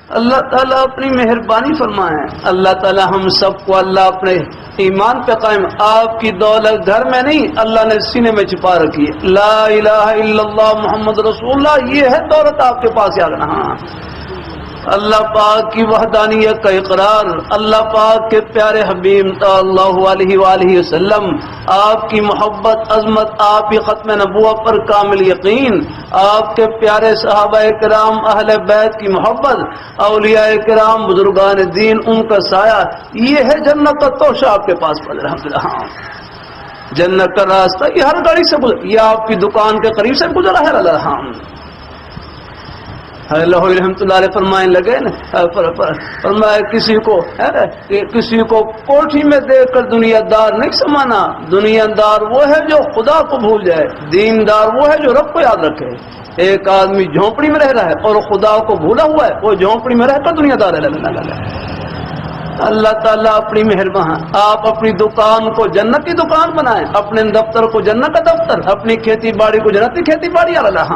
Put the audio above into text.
اللہ تعالیٰ اپنی مہربانی فرمائے، اللہ تعالیٰ ہم سب کو اللہ اپنے ایمان پہ قائم، آپ کی دولت گھر میں نہیں، اللہ نے سینے میں چھپا رکھی ہے، لا الہ الا اللہ محمد رسول اللہ، یہ ہے دولت آپ کے پاس یاد رہنا۔ اللہ پاک کی وحدانیت کا اقرار، اللہ پاک کے پیارے حبیب صلی اللہ علیہ وآلہ وسلم، آپ کی محبت عظمت، آپ کی ختم نبوت پر کامل یقین، آپ کے پیارے صحابہ کرام اہل بیت کی محبت، اولیاء کرام بزرگان دین ان کا سایہ، یہ ہے جنت کا توشہ آپ کے پاس پڑ رہا۔ جنت کا راستہ یہ ہر گاڑی سے گزر، یہ آپ کی دکان کے قریب سے گزرا ہے اللہ۔ اللہ رحمۃ اللہ علیہ فرمائیں لگے نا، فرمایا کسی کو کوٹھی میں دیکھ کر دنیا دار نہیں سمانا، دنیا دار وہ ہے جو خدا کو بھول جائے، دین دار وہ ہے جو رب کو یاد رکھے۔ ایک آدمی جھونپڑی میں رہ رہا ہے اور خدا کو بھولا ہوا ہے، وہ جھونپڑی میں رہ کر دنیا دار ہے۔ اللہ تعالیٰ اپنی مہربان، آپ اپنی دکان کو جنت کی دکان بنائیں، اپنے دفتر کو جنت کا دفتر، اپنی کھیتی باڑی کو جنت کی کھیتی باڑی۔ اللہ